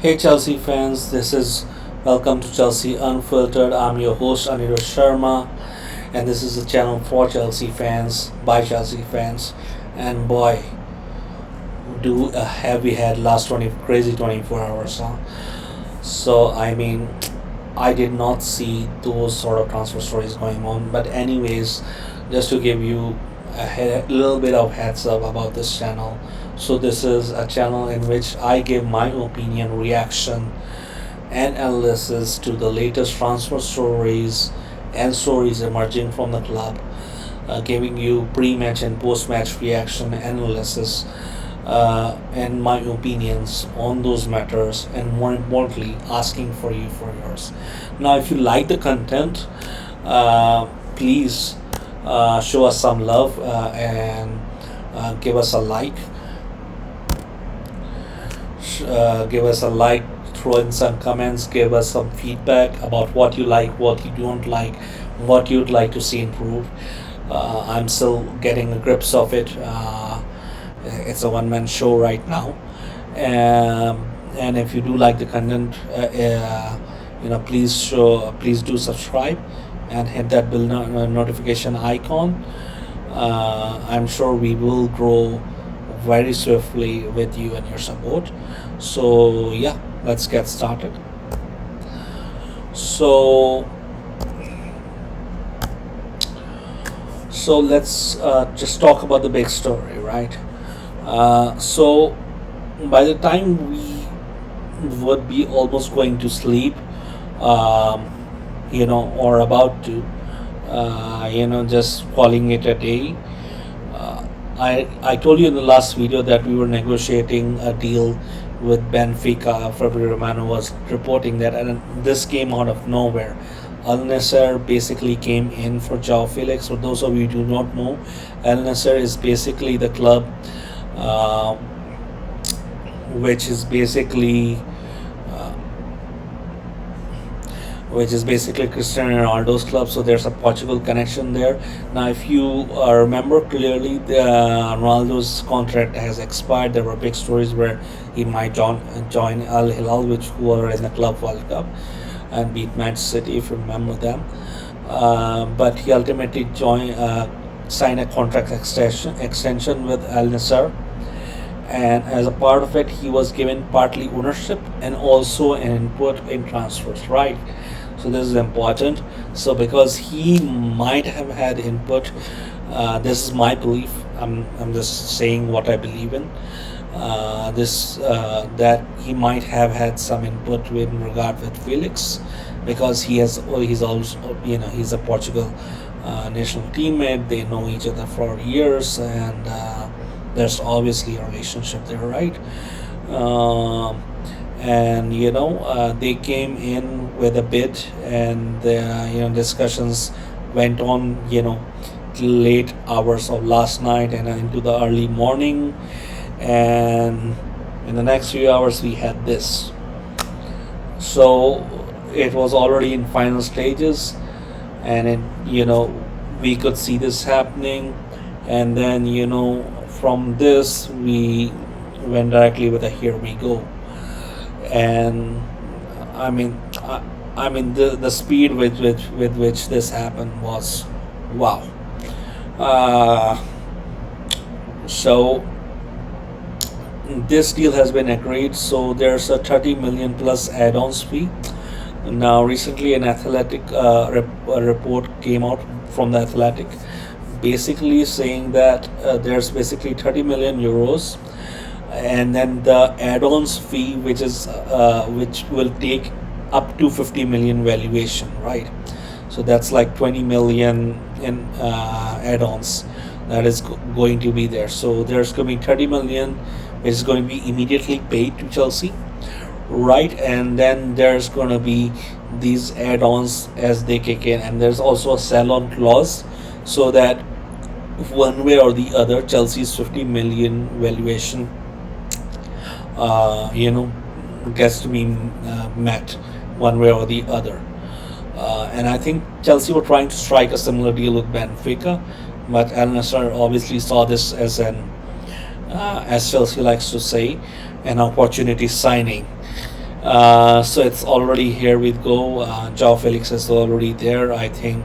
Hey Chelsea fans, this is welcome to Chelsea Unfiltered. I'm your host Anirudh Sharma, and this is the channel for Chelsea fans by Chelsea fans. And boy, do have we had last 20 crazy 24 hours, huh? I did not see those sort of transfer stories going on. But anyways, just to give you a little bit of heads up about this channel. So this is a channel in which I give my opinion, reaction, and analysis to the latest transfer stories and stories emerging from the club, giving you pre-match and post-match reaction analysis and my opinions on those matters, and more importantly, asking for you for yours. Now, if you like the content, please show us some love and give us a like. Give us a like, throw in some comments, give us some feedback about what you like, what you don't like, what you'd like to see improved. I'm still getting a grips of it. It's a one-man show right now, and if you do like the content, please do subscribe and hit that bell notification icon. I'm sure we will grow very swiftly with you and your support. So yeah, let's get started. So let's just talk about the big story, right? So by the time we would be almost going to sleep, um, or about to, just calling it a day. I told you in the last video that we were negotiating a deal with Benfica. Fabio Romano was reporting that, and this came out of nowhere. Al Nasser basically came in for Joao Felix. For those of you who do not know, Al Nasser is basically the club uh, which is basically Cristiano Ronaldo's club. So there's a Portugal connection there. Now, if you remember clearly, Ronaldo's contract has expired. There were big stories where he might join Al Hilal, which were in the Club World Cup, and beat Manchester City, if you remember them. But he ultimately signed a contract extension with Al Nassr, and as a part of it, he was given partly ownership and also an input in transfers, right? So this is important. So because he might have had input, this is my belief. I'm just saying what I believe in. This That he might have had some input in regard with Felix, because he's also, he's a Portugal national teammate. They know each other for years, and there's obviously a relationship there, right? Um and they came in with a bid, and the discussions went on till late hours of last night and into the early morning, and in the next few hours we had this. So it was already in final stages, and we could see this happening, and then from this we went directly with a here we go. And I mean, the speed with which this happened was wow. Uh, so this deal has been agreed. So there's a 30 million plus add-ons fee. Now, recently, an Athletic a report came out from the Athletic, basically saying that there's basically 30 million euros, and then the add-ons fee, which will take up to 50 million valuation, right? So that's like 20 million in add-ons that is going to be there. So there's going to be 30 million, which is going to be immediately paid to Chelsea, right? And then there's going to be these add-ons as they kick in, and there's also a sell-on clause, so that one way or the other, Chelsea's 50 million valuation uh, you know gets to be met one way or the other. And I think Chelsea were trying to strike a similar deal with Benfica, but Al Nassr obviously saw this as as Chelsea likes to say, an opportunity signing. So it's already here we go. Joao Felix is already there. I think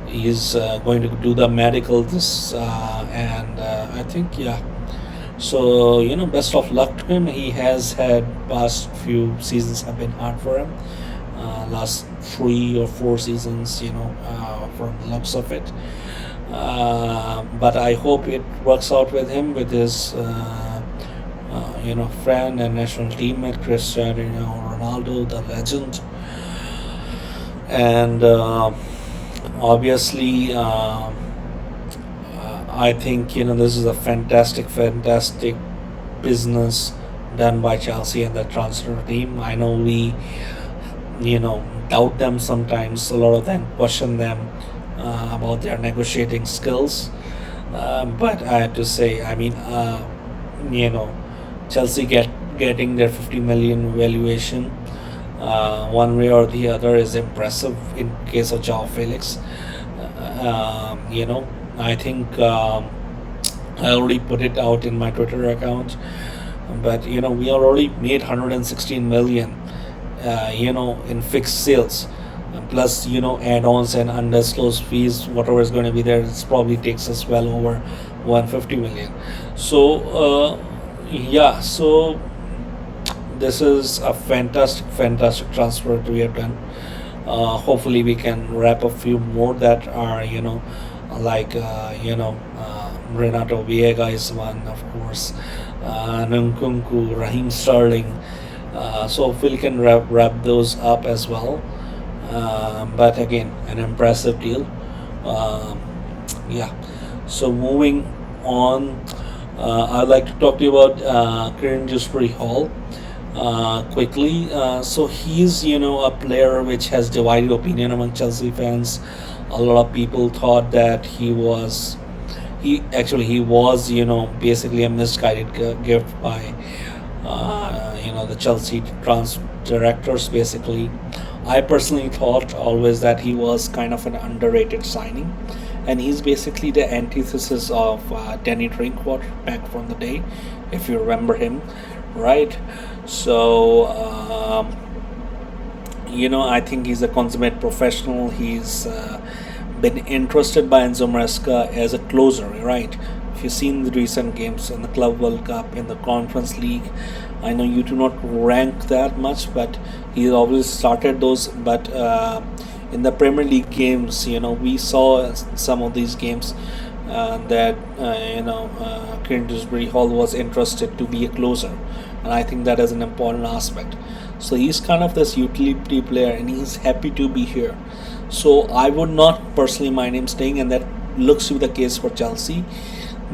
he's going to do the medical this, and I think yeah. So best of luck to him. He has had past few seasons have been hard for him. Last 3 or 4 seasons, from the looks of it. But I hope it works out with him with his friend and national teammate Cristiano Ronaldo, the legend, and obviously. I think this is a fantastic, fantastic business done by Chelsea and the transfer team. I know we doubt them sometimes. A lot of them question them about their negotiating skills. But I have to say, I mean, you know, Chelsea getting their 50 million valuation one way or the other is impressive in case of Joao Felix. I think I already put it out in my Twitter account, but we already made 116 million, in fixed sales, plus add-ons and undisclosed fees, whatever is going to be there. It probably takes us well over 150 million. So yeah, so this is a fantastic, fantastic transfer that we have done. Hopefully, we can wrap a few more that are like Renato Viega is one, of course, Nkunku, Raheem Sterling. So hopefully, we can wrap those up as well. But again, an impressive deal. Um, yeah. So moving on, I'd like to talk to you about Kieran Dewsbury Hall quickly. So he's a player which has divided opinion among Chelsea fans. A lot of people thought that he was basically a misguided gift by the Chelsea trans directors basically. I personally thought always that he was kind of an underrated signing, and he's basically the antithesis of Danny Drinkwater back from the day, if you remember him, right? So I think he's a consummate professional. He's been interested by Enzo Maresca as a closer, right? If you've seen the recent games in the Club World Cup, in the Conference League, I know you do not rank that much, but he always started those. But in the Premier League games, we saw some of these games that Kieran Dewsbury Hall was interested to be a closer, and I think that is an important aspect. So he's kind of this utility player, and he's happy to be here. So I would not personally mind him staying, and that looks to be the case for Chelsea.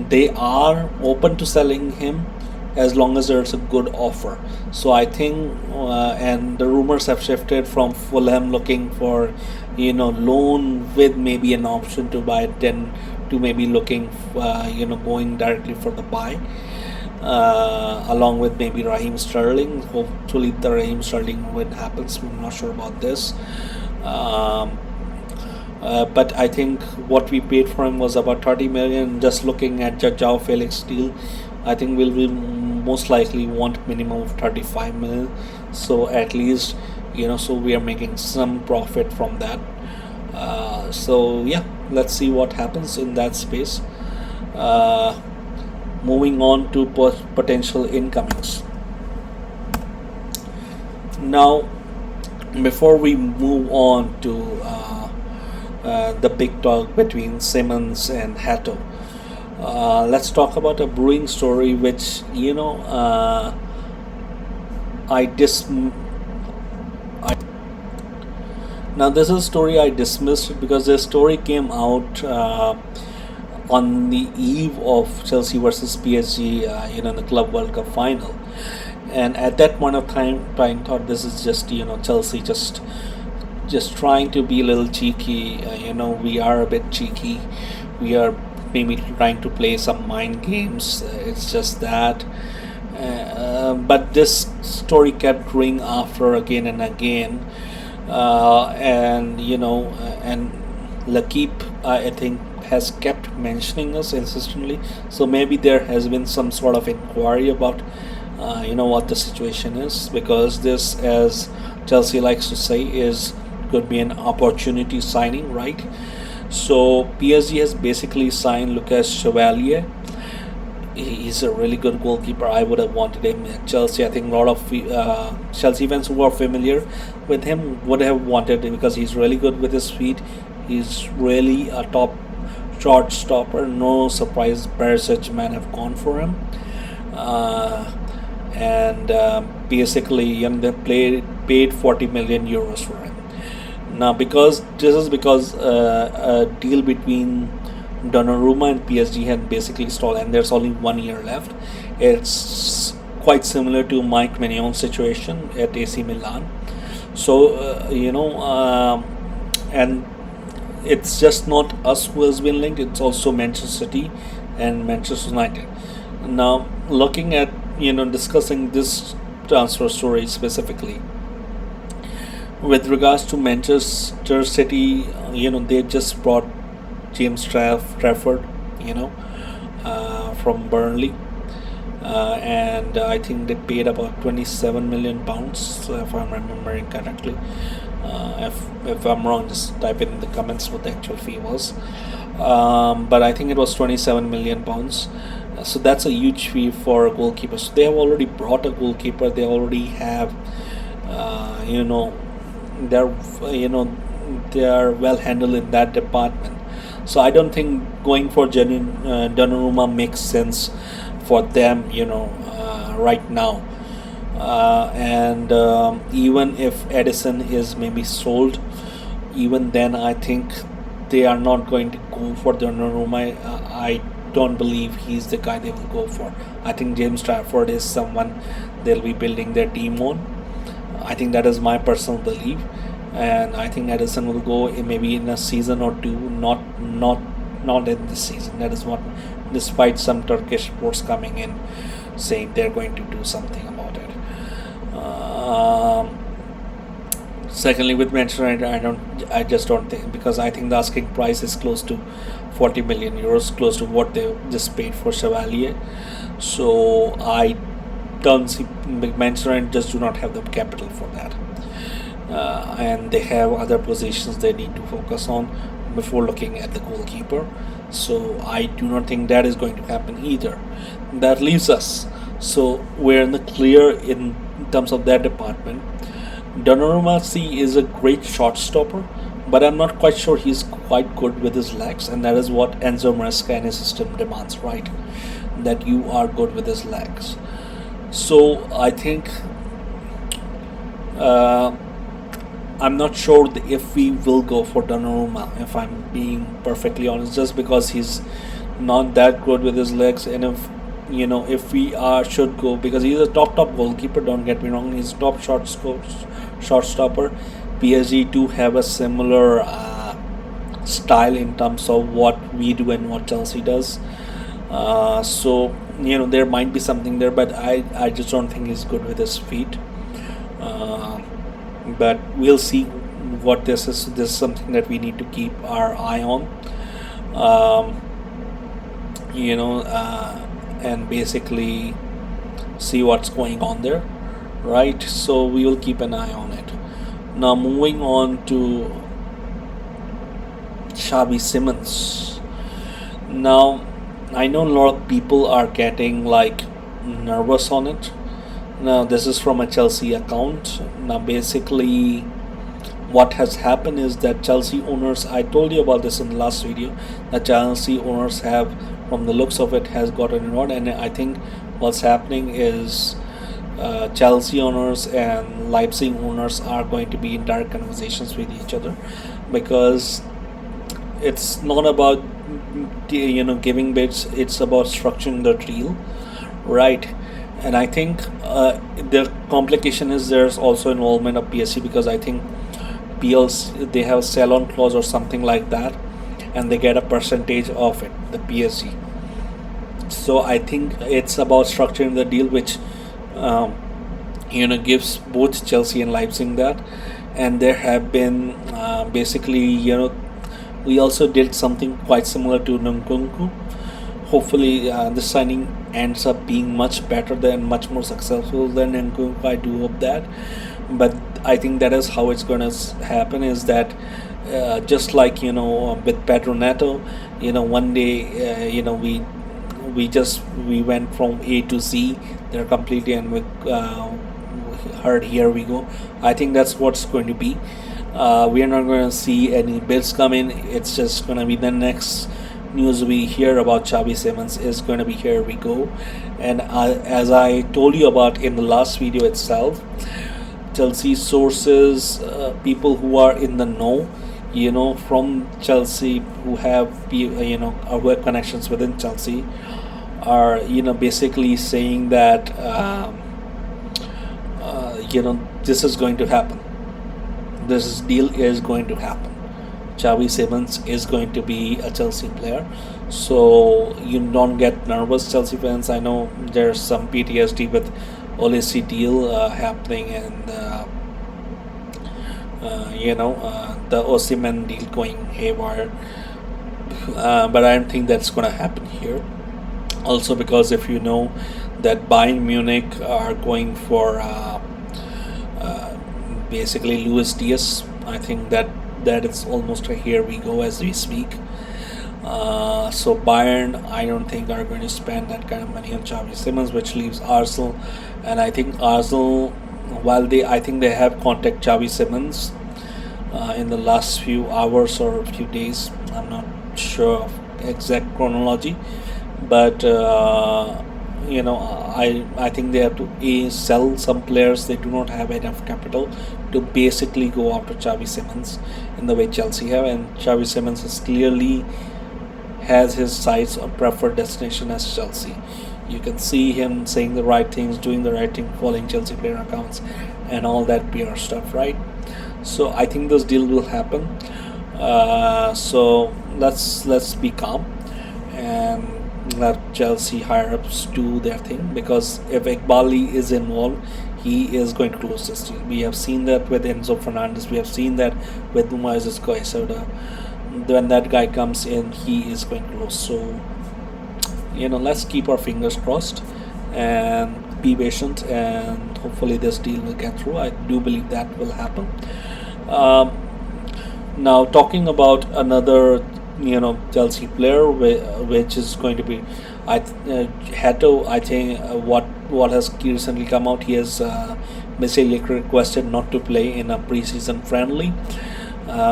They are open to selling him as long as there's a good offer. So I think, and the rumors have shifted from Fulham looking for, loan with maybe an option to buy it, then to maybe looking, going directly for the buy, along with maybe Raheem Sterling. Hopefully, the Raheem Sterling win happens. I'm not sure about this. Um, but I think what we paid for him was about 30 million. Just looking at the Joao Felix deal, I think we'll most likely want minimum of 35 million. So at least so we are making some profit from that. So yeah, let's see what happens in that space. Uh, Moving on to potential incomings. Now, before we move on to the big talk between Simmons and Hato, let's talk about a brewing story which I dis. I, Now this is a story I dismissed because the story came out on the eve of Chelsea versus PSG, in the Club World Cup final, and at that point of time, I thought this is just Chelsea just trying to be a little cheeky. We are a bit cheeky. We are maybe trying to play some mind games. It's just that. But this story kept ring after again and again, and L'Equipe, I think, has kept mentioning us insistently. So maybe there has been some sort of inquiry about You know what the situation is, because this, as Chelsea likes to say, is could be an opportunity signing, right? So PSG has basically signed Lucas Chevalier. He's a really good goalkeeper. I would have wanted him at Chelsea. I think a lot of Chelsea fans who are familiar with him would have wanted him because he's really good with his feet. He's really a top shot stopper. No surprise, Paris Saint-Germain have gone for him. Uh, and basically, they paid 40 million euros for him. Now, because this is because a deal between Donnarumma and PSG had basically stalled, and there's only 1 year left. It's quite similar to Mike Maignan situation at AC Milan. So and it's just not us who has been linked. It's also Manchester City and Manchester United. Now, looking at discussing this transfer story specifically with regards to Manchester City, they just brought James Trafford, from Burnley, and I think they paid about 27 million pounds, if I'm remembering correctly. If I'm wrong, just type it in the comments what the actual fee was. But I think it was 27 million pounds. So that's a huge fee for a goalkeeper. So they have already brought a goalkeeper. They already have, they're they are well handled in that department. So I don't think going for Donnarumma makes sense for them, right now. And even if Edison is maybe sold, even then I think they are not going to go for Donnarumma. I don't believe he's the guy they will go for. I think James Trafford is someone they'll be building their team on. I think that is my personal belief, and I think Edison will go maybe in a season or two, not in this season. That is what, despite some Turkish reports coming in saying they're going to do something about it. Secondly, with Manchester United, I just don't think, because I think the asking price is close to 40 million euros, close to what they just paid for Chevalier. So I don't see, Manchester United just do not have the capital for that, and they have other positions they need to focus on before looking at the goalkeeper. So I do not think that is going to happen either. That leaves us. So we're in the clear in terms of that department. Donnarumma is a great shot stopper, but I'm not quite sure he's quite good with his legs, and that is what Enzo Maresca and his system demands, right? That you are good with his legs. So I think I'm not sure if we will go for Donnarumma, if I'm being perfectly honest, just because he's not that good with his legs. And if we should go, because he's a top goalkeeper, don't get me wrong, he's top shot stopper. PSG do have a similar style in terms of what we do and what Chelsea does. So there might be something there, but I just don't think he's good with his feet. But we'll see what this is. This is something that we need to keep our eye on. And basically see what's going on there, right? So we will keep an eye on it. Now, moving on to Xavi Simons. Now, I know a lot of people are getting nervous on it. Now, this is from a Chelsea account. Now, basically, what has happened is that Chelsea owners, I told you about this in the last video, that Chelsea owners have, from the looks of it, has gotten involved, and I think what's happening is Chelsea owners and Leipzig owners are going to be in direct conversations with each other, because it's not about giving bids, it's about structuring the deal, right? And I think the complication is there's also involvement of PSG, because I think PLs, they have a sell-on clause or something like that, and they get a percentage of it, the PSG. So I think it's about structuring the deal, which gives both Chelsea and Leipzig that. And there have been basically we also did something quite similar to Nkunku. Hopefully this signing ends up being much better than, much more successful than Nkunku. I do hope that, but I think that is how it's gonna happen. Is that just like with Pedro Neto, one day we went from A to Z. They're completely, and we heard here we go. I think that's what's going to be. We are not going to see any bids come in. It's just going to be the next news we hear about Xavi Simons is going to be here we go. And as I told you about in the last video itself, Chelsea sources, people who are in the know, from Chelsea, who have who have connections within Chelsea, are basically saying that this is going to happen. This deal is going to happen. Xavi Simons is going to be a Chelsea player. So you don't get nervous, Chelsea fans. I know there's some PTSD with Olisi deal happening, and the Osimhen deal going haywire. But I don't think that's going to happen here. Also, because if you know that Bayern Munich are going for basically Luis Diaz, I think that it's almost a here we go as we speak. So Bayern, I don't think are going to spend that kind of money on Xavi Simons, which leaves Arsenal, and I think Arsenal, while I think they have contacted Xavi Simons in the last few hours or few days. I'm not sure of exact chronology, but I think they have to sell some players. They do not have enough capital to basically go after Xavi Simons in the way Chelsea have, and Xavi Simons is clearly has his sights on preferred destination as Chelsea. You can see him saying the right things, doing the right thing, following Chelsea player accounts, and all that PR stuff, right? So I think this deal will happen. So let's be calm and let Chelsea higher ups do their thing, because if Iqbali is involved, he is going to close this deal. We have seen that with Enzo Fernandez. We have seen that with Moises Caicedo. When that guy comes in, he is going to close. So let's keep our fingers crossed and be patient, and hopefully this deal will get through. I do believe that will happen. Now talking about another Chelsea player, which is going to be Hato. I think what has recently come out, he has basically requested not to play in a preseason friendly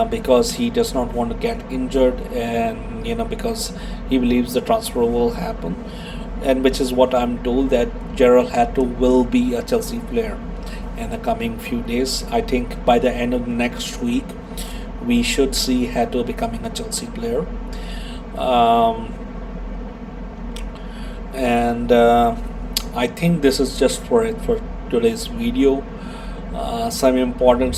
because he does not want to get injured, and because he believes the transfer will happen, and which is what I'm told, that Gerald Hato will be a Chelsea player in the coming few days. I think by the end of next week we should see Hato becoming a Chelsea player. And I think this is just for today's video. Some important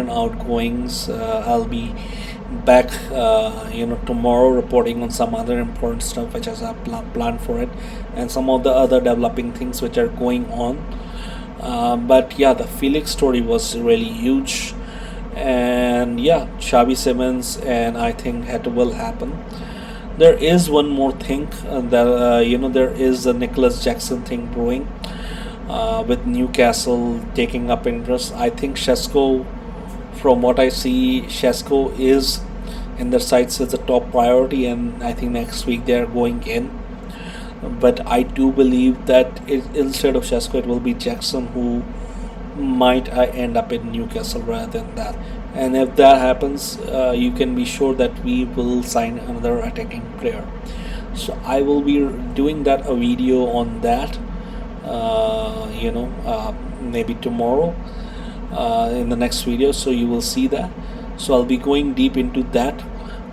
outgoings. I'll be back tomorrow reporting on some other important stuff which has a plan for it, and some of the other developing things which are going on. But yeah, the Felix story was really huge, and yeah, Xavi Simons, and I think it will happen. There is one more thing that there is a Nicolas Jackson thing brewing with Newcastle taking up interest. I think Shesko, from what I see, Shesko is in their sights as a top priority, and I think next week they are going in. But I do believe that instead of Shesko, it will be Jackson who might end up in Newcastle rather than that. And if that happens, you can be sure that we will sign another attacking player. So I will be doing a video on that, maybe tomorrow in the next video. So you will see that. So I'll be going deep into that,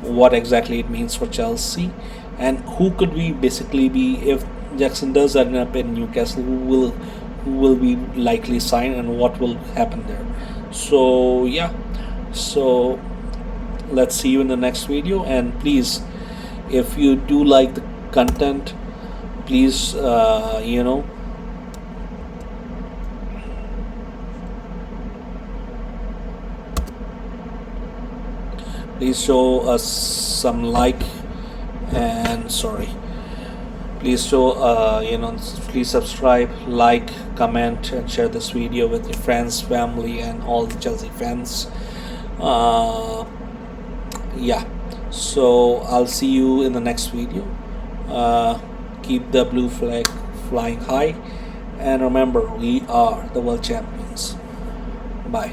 what exactly it means for Chelsea, and who could we basically be if Jackson does end up in Newcastle. Who will be likely signed, and what will happen there. So yeah. So let's see you in the next video, and please, if you do like the content, please please show us some like, and sorry, Please show, please subscribe, like, comment, and share this video with your friends, family, and all the Chelsea fans. Uh, yeah. So I'll see you in the next video. Uh, Keep the blue flag flying high, and remember, we are the world champions. Bye.